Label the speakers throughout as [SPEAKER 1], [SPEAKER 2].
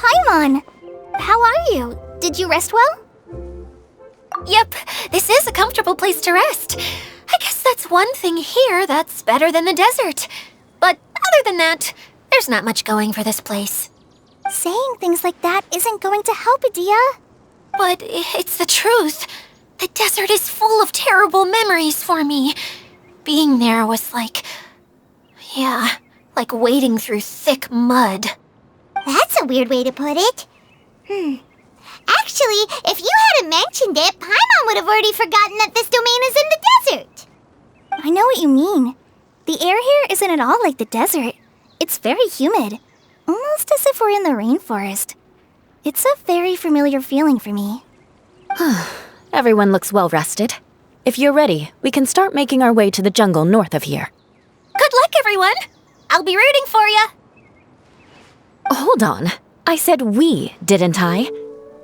[SPEAKER 1] Paimon! How are you? Did you rest well?
[SPEAKER 2] Yep, this is a comfortable place to rest. I guess that's one thing here that's better than the desert. But other than that, there's not much going for this place.
[SPEAKER 1] Saying things like that isn't going to help, Edea.
[SPEAKER 2] But it's the truth. The desert is full of terrible memories for me. Being there was like wading through thick mud.
[SPEAKER 1] That's a weird way to put it. Actually, if you hadn't mentioned it, Paimon would have already forgotten that this domain is in the desert. I know what you mean. The air here isn't at all like the desert. It's very humid, almost as if we're in the rainforest. It's a very familiar feeling for me.
[SPEAKER 3] Everyone looks well rested. If you're ready, we can start making our way to the jungle north of here.
[SPEAKER 2] Good luck, everyone! I'll be rooting for you!
[SPEAKER 3] Hold on. I said we, didn't I?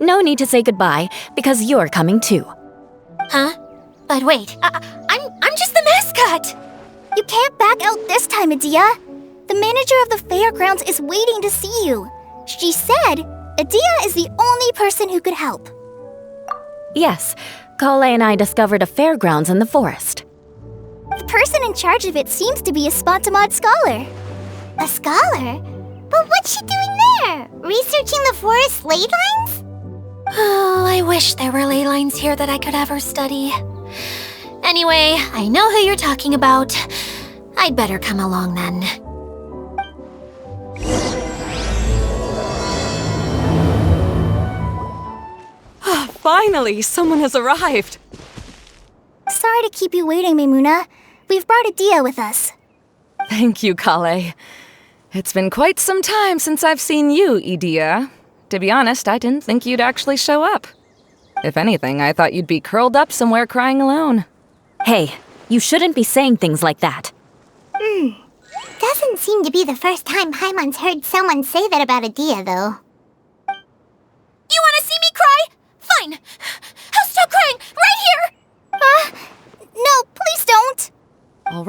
[SPEAKER 3] No need to say goodbye, because you're coming too.
[SPEAKER 2] Huh? But wait, I'm just the mascot!
[SPEAKER 1] You can't back out this time, Edea. The manager of the fairgrounds is waiting to see you. She said Edea is the only person who could help.
[SPEAKER 3] Yes, Kale and I discovered a fairgrounds in the forest.
[SPEAKER 1] The person in charge of it seems to be a Spontamod scholar. A scholar? But what's she doing there? Researching the forest ley lines?
[SPEAKER 2] Oh, I wish there were ley lines here that I could ever study. Anyway, I know who you're talking about. I'd better come along then.
[SPEAKER 4] Finally, someone has arrived.
[SPEAKER 1] Sorry to keep you waiting, Maimuna. We've brought Edea with us.
[SPEAKER 4] Thank you, Kale. It's been quite some time since I've seen you, Edea. To be honest, I didn't think you'd actually show up. If anything, I thought you'd be curled up somewhere crying alone.
[SPEAKER 3] Hey, you shouldn't be saying things like that.
[SPEAKER 1] Doesn't seem to be the first time Paimon's heard someone say that about Edea, though.
[SPEAKER 2] You want to see me cry? Fine. I'll stop crying right here!
[SPEAKER 1] No, please don't!
[SPEAKER 4] All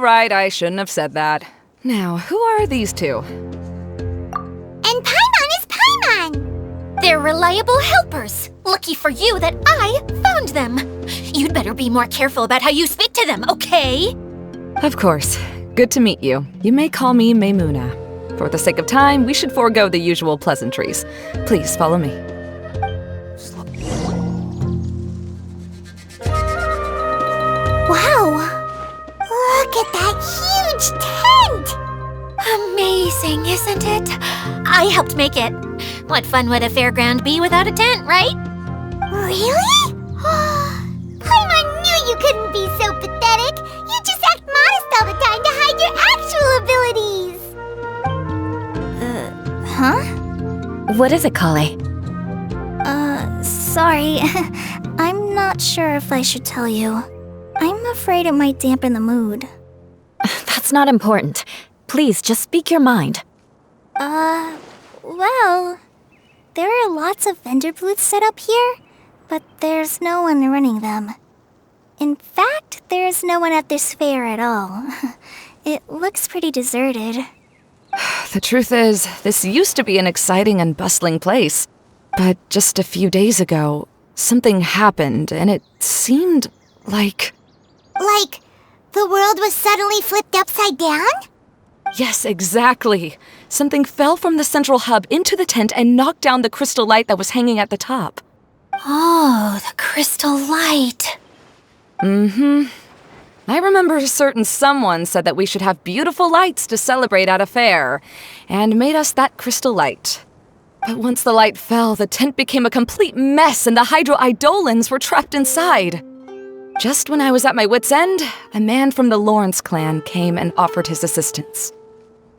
[SPEAKER 4] right, I shouldn't have said that. Now, who are these two?
[SPEAKER 1] And Paimon is Paimon!
[SPEAKER 2] They're reliable helpers. Lucky for you that I found them. You'd better be more careful about how you speak to them, okay?
[SPEAKER 4] Of course. Good to meet you. You may call me Maimuna. For the sake of time, we should forego the usual pleasantries. Please follow me.
[SPEAKER 1] Wow! Look at that huge tent!
[SPEAKER 2] Amazing, isn't it? I helped make it. What fun would a fairground be without a tent, right?
[SPEAKER 1] Really? Paimon knew you couldn't be so pathetic. You just act modest all the time to hide your actual abilities. Huh?
[SPEAKER 3] What is it, Kale?
[SPEAKER 1] Sorry. I'm not sure if I should tell you. I'm afraid it might dampen the mood.
[SPEAKER 3] That's not important. Please, just speak your mind.
[SPEAKER 1] Well, there are lots of vendor booths set up here, but there's no one running them. In fact, there's no one at this fair at all. It looks pretty deserted.
[SPEAKER 4] The truth is, this used to be an exciting and bustling place. But just a few days ago, something happened, and it seemed like...
[SPEAKER 1] Like, the world was suddenly flipped upside down?
[SPEAKER 4] Yes, exactly. Something fell from the central hub into the tent and knocked down the crystal light that was hanging at the top.
[SPEAKER 2] Oh, the crystal light.
[SPEAKER 4] I remember a certain someone said that we should have beautiful lights to celebrate at a fair, and made us that crystal light. But once the light fell, the tent became a complete mess and the Hydro-Eidolons were trapped inside. Just when I was at my wit's end, a man from the Lawrence clan came and offered his assistance.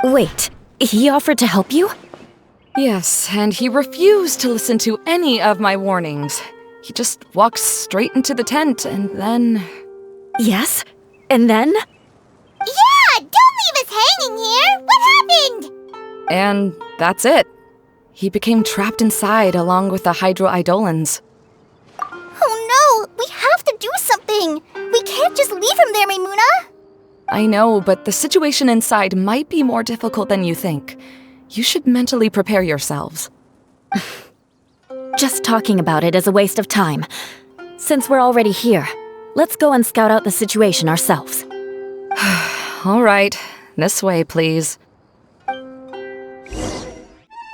[SPEAKER 3] Wait, he offered to help you?
[SPEAKER 4] Yes, and he refused to listen to any of my warnings. He just walked straight into the tent and then...
[SPEAKER 3] Yes? And then?
[SPEAKER 1] Yeah! Don't leave us hanging here! What happened?
[SPEAKER 4] And that's it. He became trapped inside along with the Hydro-Eidolons.
[SPEAKER 1] Oh no! We have to do something! We can't just leave him there, Maimuna!
[SPEAKER 4] I know, but the situation inside might be more difficult than you think. You should mentally prepare yourselves.
[SPEAKER 3] Just talking about it is a waste of time. Since we're already here, let's go and scout out the situation ourselves.
[SPEAKER 4] All right, this way, please.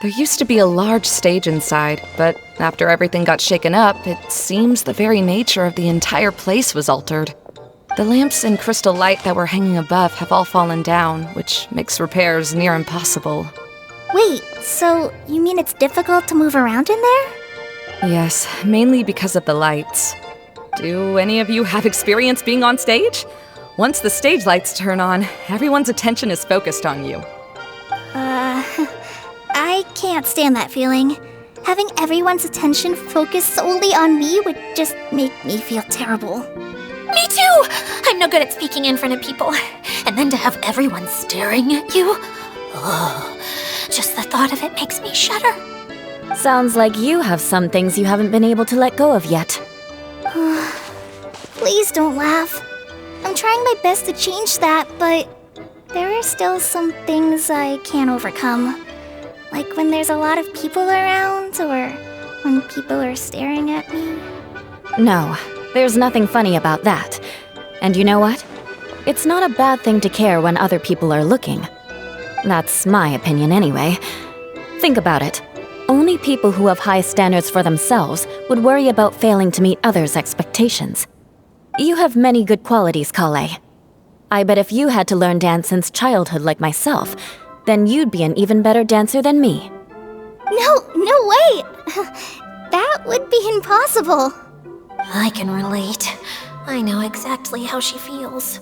[SPEAKER 4] There used to be a large stage inside, but after everything got shaken up, it seems the very nature of the entire place was altered. The lamps and crystal light that were hanging above have all fallen down, which makes repairs near impossible.
[SPEAKER 1] Wait, so you mean it's difficult to move around in there?
[SPEAKER 4] Yes, mainly because of the lights. Do any of you have experience being on stage? Once the stage lights turn on, everyone's attention is focused on you.
[SPEAKER 1] I can't stand that feeling. Having everyone's attention focused solely on me would just make me feel terrible.
[SPEAKER 2] Me too! I'm no good at speaking in front of people. And then to have everyone staring at you? Oh, just the thought of it makes me shudder.
[SPEAKER 3] Sounds like you have some things you haven't been able to let go of yet.
[SPEAKER 1] Please don't laugh. I'm trying my best to change that, but there are still some things I can't overcome. Like when there's a lot of people around, or when people are staring at me.
[SPEAKER 3] No, there's nothing funny about that. And you know what? It's not a bad thing to care when other people are looking. That's my opinion anyway. Think about it. Only people who have high standards for themselves would worry about failing to meet others' expectations. You have many good qualities, Kale. I bet if you had to learn dance since childhood like myself, then you'd be an even better dancer than me.
[SPEAKER 1] No way! That would be impossible.
[SPEAKER 2] I can relate. I know exactly how she feels.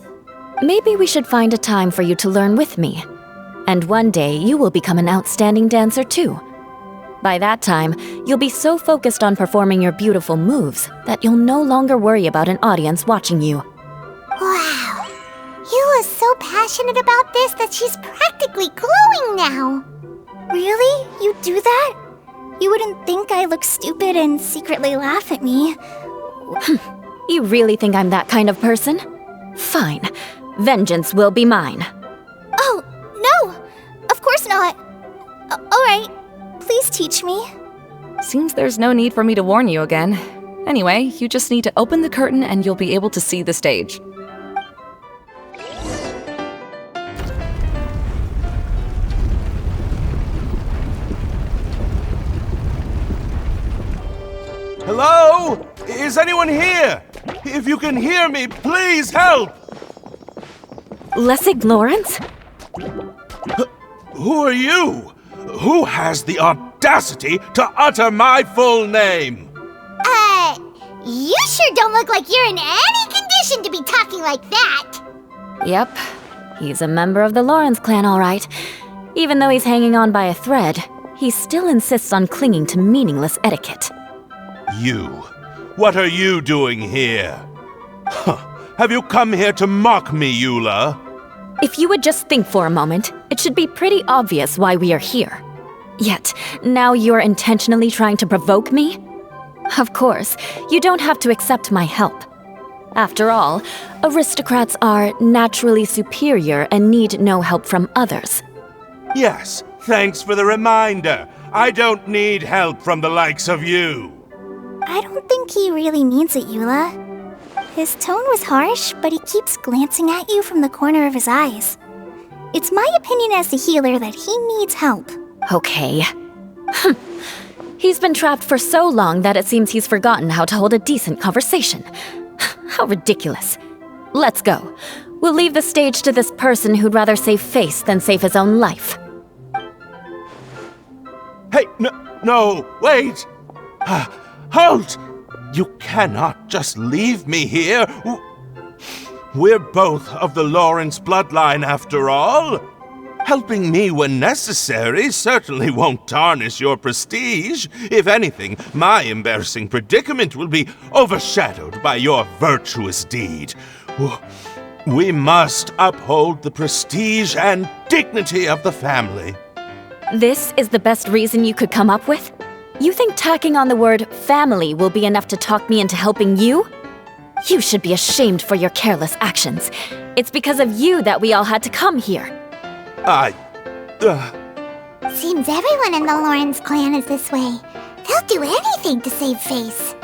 [SPEAKER 3] Maybe we should find a time for you to learn with me. And one day you will become an outstanding dancer too. By that time, you'll be so focused on performing your beautiful moves that you'll no longer worry about an audience watching you.
[SPEAKER 1] Wow. Eula's so passionate about this that she's practically glowing now. Really? You do that? You wouldn't think I look stupid and secretly laugh at me.
[SPEAKER 3] You really think I'm that kind of person? Fine. Vengeance will be mine.
[SPEAKER 1] Oh, no! Of course not. Alright, please teach me.
[SPEAKER 4] Seems there's no need for me to warn you again. Anyway, you just need to open the curtain and you'll be able to see the stage.
[SPEAKER 5] Hello? Is anyone here? If you can hear me, please help!
[SPEAKER 3] Lessig Lawrence?
[SPEAKER 5] Who are you? Who has the audacity to utter my full name?
[SPEAKER 1] You sure don't look like you're in any condition to be talking like that.
[SPEAKER 3] Yep. He's a member of the Lawrence clan, all right. Even though he's hanging on by a thread, he still insists on clinging to meaningless etiquette.
[SPEAKER 5] You? What are you doing here? Huh. Have you come here to mock me, Eula?
[SPEAKER 3] If you would just think for a moment, it should be pretty obvious why we are here. Yet, now you're intentionally trying to provoke me? Of course, you don't have to accept my help. After all, aristocrats are naturally superior and need no help from others.
[SPEAKER 5] Yes, thanks for the reminder. I don't need help from the likes of you.
[SPEAKER 1] I don't think he really means it, Eula. His tone was harsh, but he keeps glancing at you from the corner of his eyes. It's my opinion as the healer that he needs help.
[SPEAKER 3] Okay. He's been trapped for so long that it seems he's forgotten how to hold a decent conversation. How ridiculous. Let's go. We'll leave the stage to this person who'd rather save face than save his own life.
[SPEAKER 5] Hey, no, wait! Halt! You cannot just leave me here. We're both of the Lawrence bloodline after all. Helping me when necessary certainly won't tarnish your prestige. If anything, my embarrassing predicament will be overshadowed by your virtuous deed. We must uphold the prestige and dignity of the family.
[SPEAKER 3] This is the best reason you could come up with? You think tacking on the word family will be enough to talk me into helping you? You should be ashamed for your careless actions. It's because of you that we all had to come here.
[SPEAKER 1] Seems everyone in the Lawrence clan is this way. They'll do anything to save face.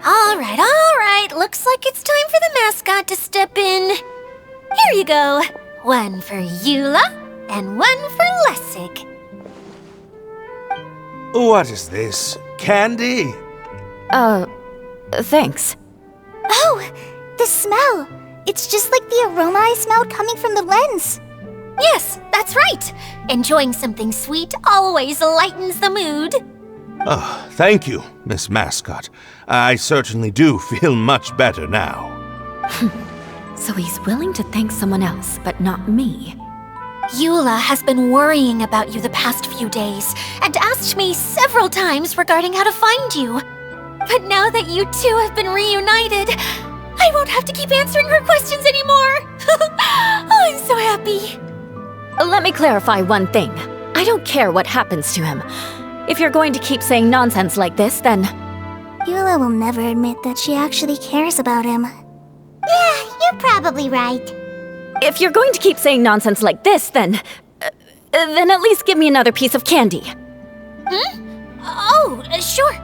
[SPEAKER 2] All right. Looks like it's time for the mascot to step in. Here you go. One for Eula and one for Lessig.
[SPEAKER 5] What is this? Candy?
[SPEAKER 3] Thanks.
[SPEAKER 1] Oh, the smell. It's just like the aroma I smelled coming from the lens.
[SPEAKER 2] Yes, that's right. Enjoying something sweet always lightens the mood.
[SPEAKER 5] Oh, thank you, Miss Mascot. I certainly do feel much better now.
[SPEAKER 3] So he's willing to thank someone else, but not me.
[SPEAKER 2] Eula has been worrying about you the past few days and asked me several times regarding how to find you. But now that you two have been reunited, I won't have to keep answering her questions anymore. Oh, I'm so happy.
[SPEAKER 3] Let me clarify one thing. I don't care what happens to him. If you're going to keep saying nonsense like this, then...
[SPEAKER 1] Eula will never admit that she actually cares about him. Yeah, you're probably right.
[SPEAKER 3] If you're going to keep saying nonsense like this, then at least give me another piece of candy.
[SPEAKER 2] Oh, sure.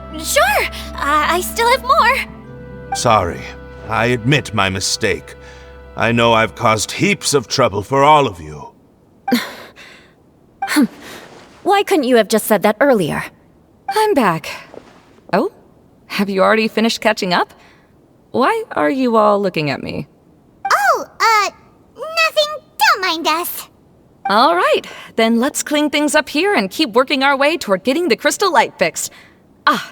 [SPEAKER 2] I still have more.
[SPEAKER 5] Sorry, I admit my mistake. I know I've caused heaps of trouble for all of you.
[SPEAKER 3] Why couldn't you have just said that earlier?
[SPEAKER 4] I'm back. Oh? Have you already finished catching up? Why are you all looking at me?
[SPEAKER 1] Oh, nothing. Don't mind us.
[SPEAKER 4] All right, then let's clean things up here and keep working our way toward getting the crystal light fixed.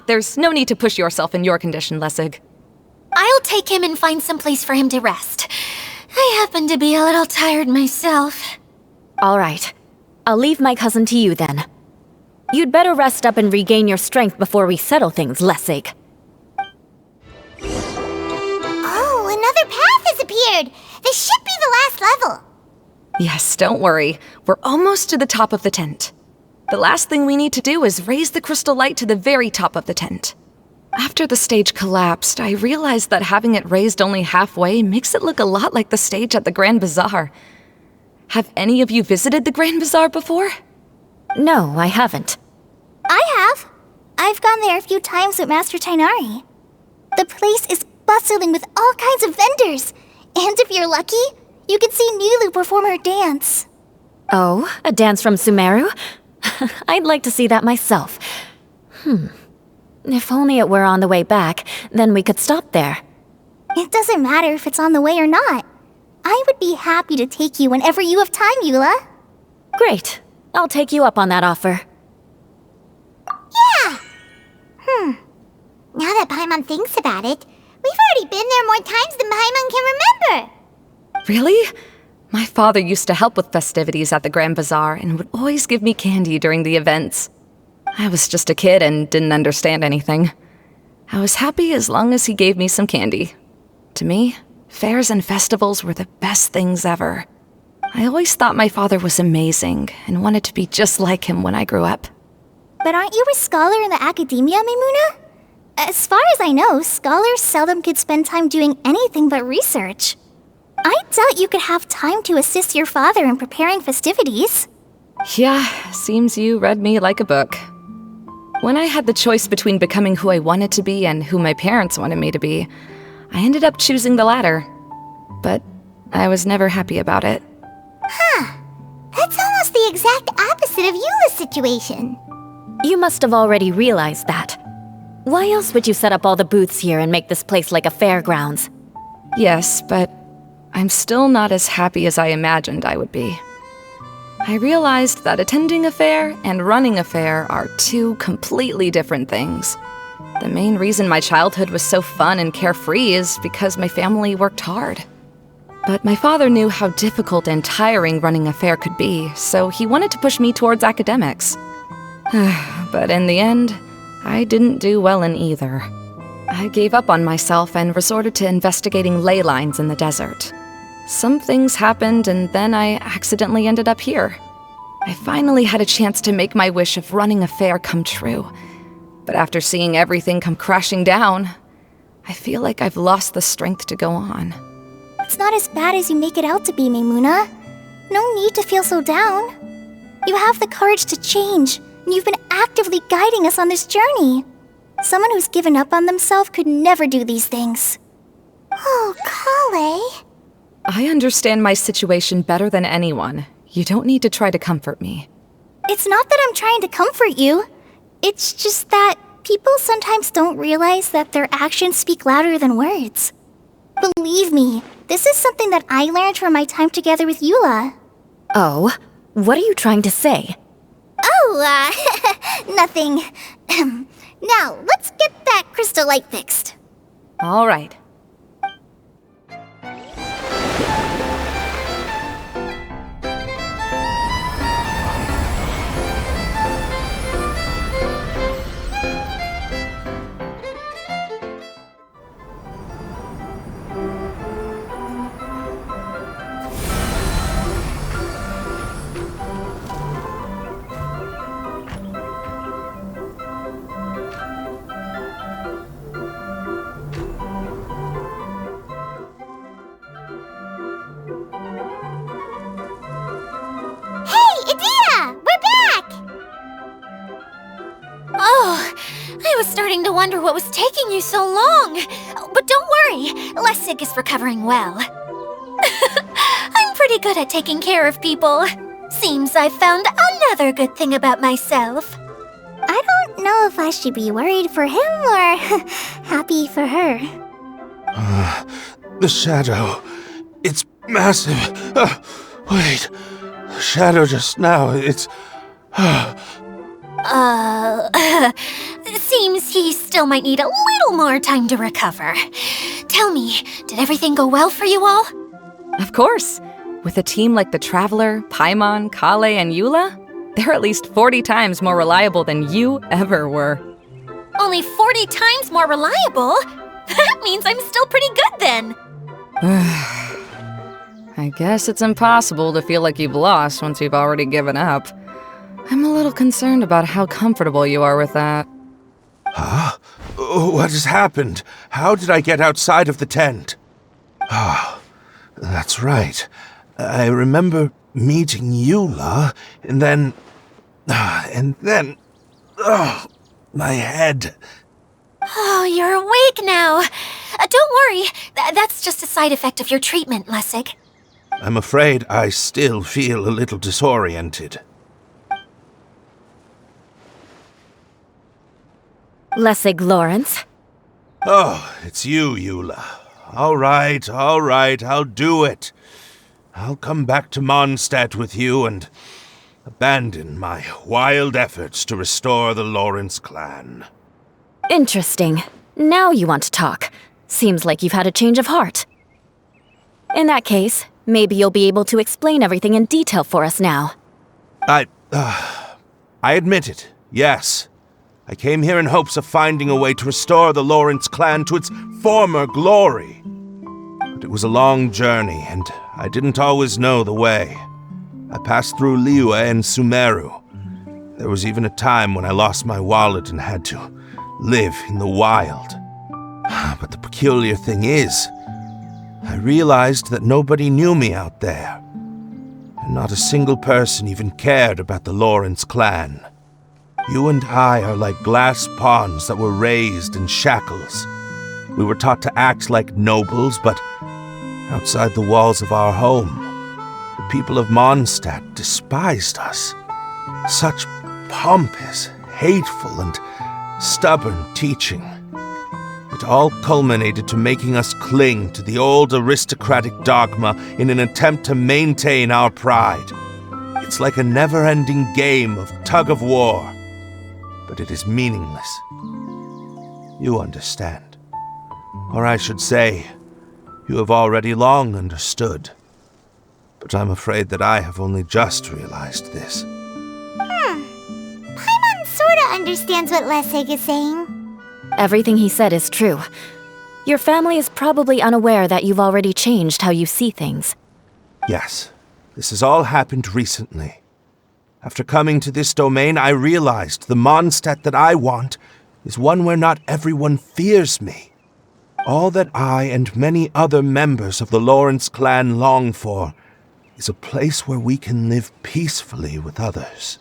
[SPEAKER 4] There's no need to push yourself in your condition, Lessig.
[SPEAKER 2] I'll take him and find some place for him to rest. I happen to be a little tired myself.
[SPEAKER 3] All right. I'll leave my cousin to you then. You'd better rest up and regain your strength before we settle things, Lessig.
[SPEAKER 1] Oh, another path has appeared. This should be the last level.
[SPEAKER 4] Yes, don't worry. We're almost to the top of the tent. The last thing we need to do is raise the crystal light to the very top of the tent. After the stage collapsed, I realized that having it raised only halfway makes it look a lot like the stage at the Grand Bazaar. Have any of you visited the Grand Bazaar before?
[SPEAKER 3] No, I haven't.
[SPEAKER 1] I have. I've gone there a few times with Master Tainari. The place is bustling with all kinds of vendors. And if you're lucky, you can see Nilu perform her dance.
[SPEAKER 3] Oh, a dance from Sumeru? I'd like to see that myself. If only it were on the way back, then we could stop there.
[SPEAKER 1] It doesn't matter if it's on the way or not. I would be happy to take you whenever you have time, Eula.
[SPEAKER 3] Great. I'll take you up on that offer.
[SPEAKER 1] Yeah! Now that Paimon thinks about it, we've already been there more times than Paimon can remember.
[SPEAKER 4] Really? My father used to help with festivities at the Grand Bazaar and would always give me candy during the events. I was just a kid and didn't understand anything. I was happy as long as he gave me some candy. To me, fairs and festivals were the best things ever. I always thought my father was amazing and wanted to be just like him when I grew up.
[SPEAKER 1] But aren't you a scholar in the academia, Maimuna? As far as I know, scholars seldom could spend time doing anything but research. I doubt you could have time to assist your father in preparing festivities.
[SPEAKER 4] Yeah, seems you read me like a book. When I had the choice between becoming who I wanted to be and who my parents wanted me to be, I ended up choosing the latter. But I was never happy about it.
[SPEAKER 1] That's almost the exact opposite of Eula's situation.
[SPEAKER 3] You must have already realized that. Why else would you set up all the booths here and make this place like a fairgrounds?
[SPEAKER 4] Yes, but I'm still not as happy as I imagined I would be. I realized that attending a fair and running a fair are two completely different things. The main reason my childhood was so fun and carefree is because my family worked hard. But my father knew how difficult and tiring running a fair could be, so he wanted to push me towards academics. But in the end, I didn't do well in either. I gave up on myself and resorted to investigating ley lines in the desert. Some things happened, and then I accidentally ended up here. I finally had a chance to make my wish of running a fair come true. But after seeing everything come crashing down, I feel like I've lost the strength to go on.
[SPEAKER 1] It's not as bad as you make it out to be, Maimuna. No need to feel so down. You have the courage to change, and you've been actively guiding us on this journey. Someone who's given up on themselves could never do these things.
[SPEAKER 2] Oh, Kale.
[SPEAKER 4] I understand my situation better than anyone. You don't need to try to comfort me.
[SPEAKER 1] It's not that I'm trying to comfort you. It's just that people sometimes don't realize that their actions speak louder than words. Believe me, this is something that I learned from my time together with Eula.
[SPEAKER 3] Oh, what are you trying to say?
[SPEAKER 1] Oh, nothing. Now, let's get that crystal light fixed.
[SPEAKER 4] All right.
[SPEAKER 2] Oh, I was starting to wonder what was taking you so long. But don't worry, Lessig is recovering well. I'm pretty good at taking care of people. Seems I've found another good thing about myself.
[SPEAKER 1] I don't know if I should be worried for him or happy for her.
[SPEAKER 5] The shadow. It's massive. Wait. The shadow just now. It's...
[SPEAKER 2] Seems he still might need a little more time to recover. Tell me, did everything go well for you all?
[SPEAKER 4] Of course. With a team like the Traveler, Paimon, Kale, and Eula, they're at least 40 times more reliable than you ever were.
[SPEAKER 2] Only 40 times more reliable? That means I'm still pretty good then.
[SPEAKER 4] I guess it's impossible to feel like you've lost once you've already given up. I'm a little concerned about how comfortable you are with that.
[SPEAKER 5] Huh? What has happened? How did I get outside of the tent? Ah, that's right. I remember meeting Eula, and then... my head.
[SPEAKER 2] Oh, you're awake now. Don't worry, that's just a side effect of your treatment, Lessig.
[SPEAKER 5] I'm afraid I still feel a little disoriented.
[SPEAKER 3] Lessig Lawrence?
[SPEAKER 5] Oh, it's you, Eula. All right, I'll do it. I'll come back to Mondstadt with you and abandon my wild efforts to restore the Lawrence clan.
[SPEAKER 3] Interesting. Now you want to talk. Seems like you've had a change of heart. In that case, maybe you'll be able to explain everything in detail for us now.
[SPEAKER 5] I admit it, yes. I came here in hopes of finding a way to restore the Lawrence clan to its former glory. But it was a long journey, and I didn't always know the way. I passed through Liyue and Sumeru. There was even a time when I lost my wallet and had to live in the wild. But the peculiar thing is, I realized that nobody knew me out there. And not a single person even cared about the Lawrence clan. You and I are like glass pawns that were raised in shackles. We were taught to act like nobles, but outside the walls of our home, the people of Mondstadt despised us. Such pompous, hateful, and stubborn teaching. It all culminated to making us cling to the old aristocratic dogma in an attempt to maintain our pride. It's like a never-ending game of tug-of-war, but it is meaningless. You understand. Or I should say, you have already long understood. But I'm afraid that I have only just realized this.
[SPEAKER 1] Paimon sorta understands what Lessig is saying.
[SPEAKER 3] Everything he said is true. Your family is probably unaware that you've already changed how you see things.
[SPEAKER 5] Yes, this has all happened recently. After coming to this domain, I realized the Mondstadt that I want is one where not everyone fears me. All that I and many other members of the Lawrence clan long for is a place where we can live peacefully with others.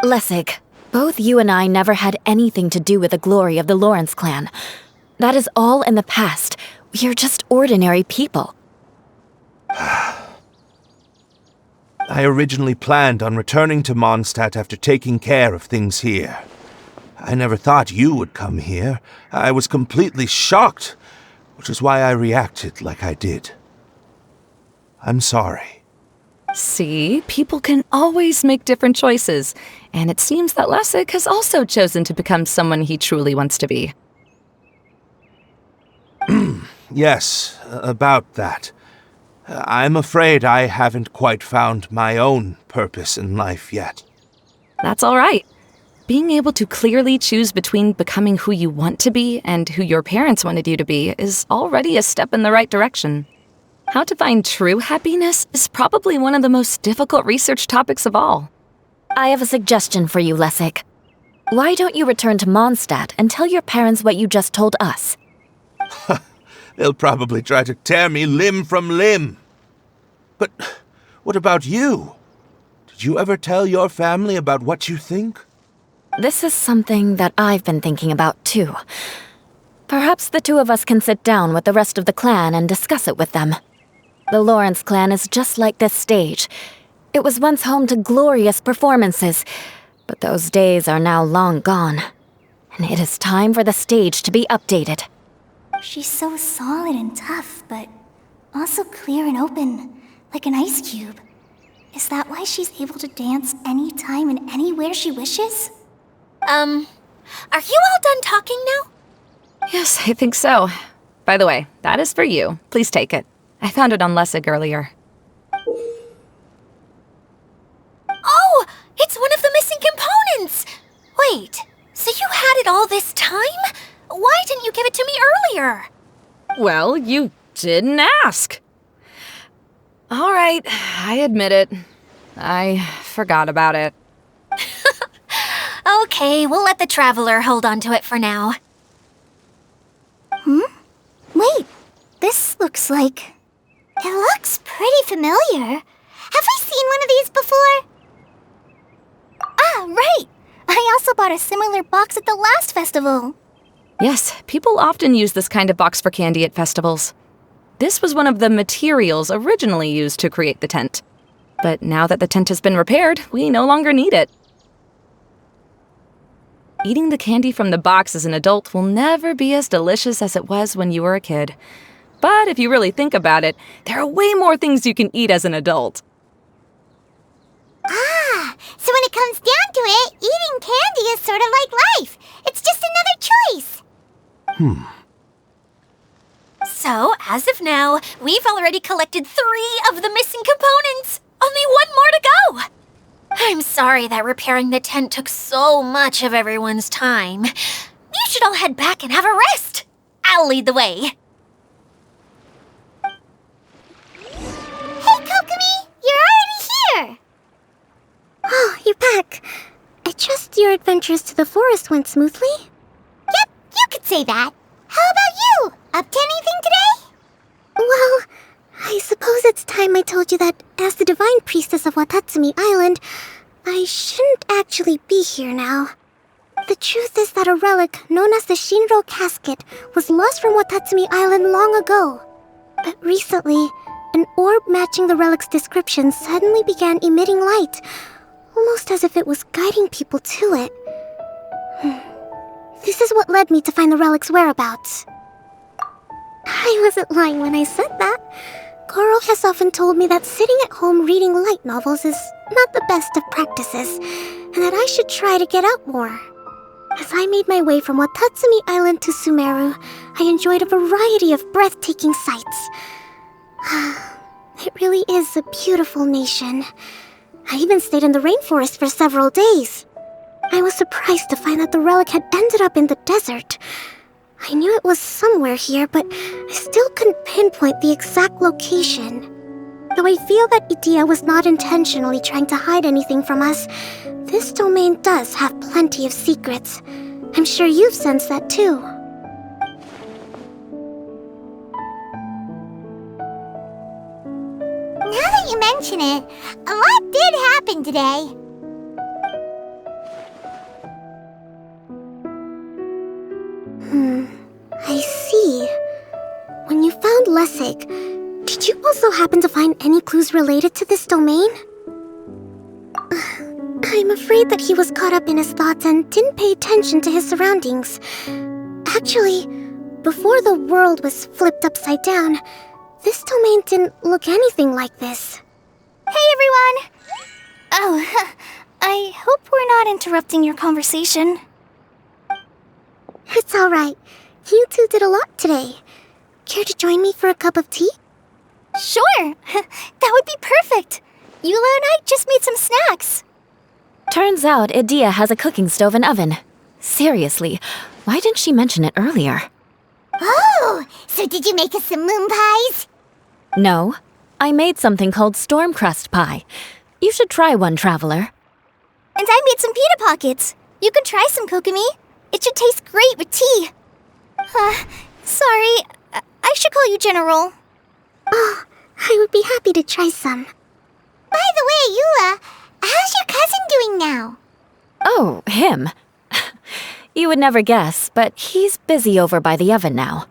[SPEAKER 3] Lessig, both you and I never had anything to do with the glory of the Lawrence clan. That is all in the past. We are just ordinary people.
[SPEAKER 5] I originally planned on returning to Mondstadt after taking care of things here. I never thought you would come here. I was completely shocked, which is why I reacted like I did. I'm sorry.
[SPEAKER 4] See, people can always make different choices, and it seems that Lessig has also chosen to become someone he truly wants to be.
[SPEAKER 5] Yes, about that. I'm afraid I haven't quite found my own purpose in life yet.
[SPEAKER 4] That's all right. Being able to clearly choose between becoming who you want to be and who your parents wanted you to be is already a step in the right direction. How to find true happiness is probably one of the most difficult research topics of all.
[SPEAKER 3] I have a suggestion for you, Lessig. Why don't you return to Mondstadt and tell your parents what you just told us?
[SPEAKER 5] They'll probably try to tear me limb from limb. But what about you? Did you ever tell your family about what you think?
[SPEAKER 3] This is something that I've been thinking about, too. Perhaps the two of us can sit down with the rest of the clan and discuss it with them. The Lawrence clan is just like this stage. It was once home to glorious performances, but those days are now long gone. And it is time for the stage to be updated.
[SPEAKER 1] She's so solid and tough, but also clear and open, like an ice cube. Is that why she's able to dance anytime and anywhere she wishes?
[SPEAKER 2] Are you all done talking now?
[SPEAKER 4] Yes, I think so. By the way, that is for you. Please take it. I found it on Lessig earlier.
[SPEAKER 2] Oh, it's one of the missing components! Wait, so you had it all this time? Why didn't you give it to me earlier?
[SPEAKER 4] Well, you didn't ask. All right, I admit it. I forgot about it.
[SPEAKER 2] Okay, we'll let the Traveler hold on to it for now.
[SPEAKER 1] Wait, this looks like... It looks pretty familiar. Have we seen one of these before? Ah, right! I also bought a similar box at the last festival.
[SPEAKER 4] Yes, people often use this kind of box for candy at festivals. This was one of the materials originally used to create the tent. But now that the tent has been repaired, we no longer need it. Eating the candy from the box as an adult will never be as delicious as it was when you were a kid. But if you really think about it, there are way more things you can eat as an adult.
[SPEAKER 1] Ah, so when it comes down to it, eating candy is sort of like life. It's just another choice.
[SPEAKER 2] So, as of now, we've already collected 3 of the missing components. Only 1 more to go. I'm sorry that repairing the tent took so much of everyone's time. You should all head back and have a rest. I'll lead the way.
[SPEAKER 1] Hey, Kokomi! You're already here! Oh, you're back. I trust your adventures to the forest went smoothly? Yep, you could say that. How about you? Up to anything today? Well, I suppose it's time I told you that as the Divine Priestess of Watatsumi Island, I shouldn't actually be here now. The truth is that a relic known as the Shinro Casket was lost from Watatsumi Island long ago. But recently, an orb matching the relic's description suddenly began emitting light, almost as if it was guiding people to it. This is what led me to find the relic's whereabouts. I wasn't lying when I said that. Goro has often told me that sitting at home reading light novels is not the best of practices, and that I should try to get out more. As I made my way from Watatsumi Island to Sumeru, I enjoyed a variety of breathtaking sights. It really is a beautiful nation. I even stayed in the rainforest for several days. I was surprised to find that the relic had ended up in the desert. I knew it was somewhere here, but I still couldn't pinpoint the exact location. Though I feel that Itia was not intentionally trying to hide anything from us, this domain does have plenty of secrets. I'm sure you've sensed that too. Now that you mention it, a lot did happen today.
[SPEAKER 6] I see. When you found Lessig, did you also happen to find any clues related to this domain? I'm afraid that he was caught up in his thoughts and didn't pay attention to his surroundings. Actually, before the world was flipped upside down, this domain didn't look anything like this.
[SPEAKER 1] Hey, everyone! Oh, I hope we're not interrupting your conversation.
[SPEAKER 6] It's alright. You two did a lot today. Care to join me for a cup of tea?
[SPEAKER 1] Sure! That would be perfect! Eula and I just made some snacks.
[SPEAKER 3] Turns out Edea has a cooking stove and oven. Seriously, why didn't she mention it earlier?
[SPEAKER 1] Oh, so did you make us some moon pies?
[SPEAKER 3] No, I made something called storm crust pie. You should try one, Traveler.
[SPEAKER 1] And I made some pita pockets. You could try some, Kokomi. It should taste great with tea. Sorry, I should call you General.
[SPEAKER 6] Oh, I would be happy to try some.
[SPEAKER 1] By the way, Eula, how's your cousin doing now?
[SPEAKER 3] Oh, him. You would never guess, but he's busy over by the oven now.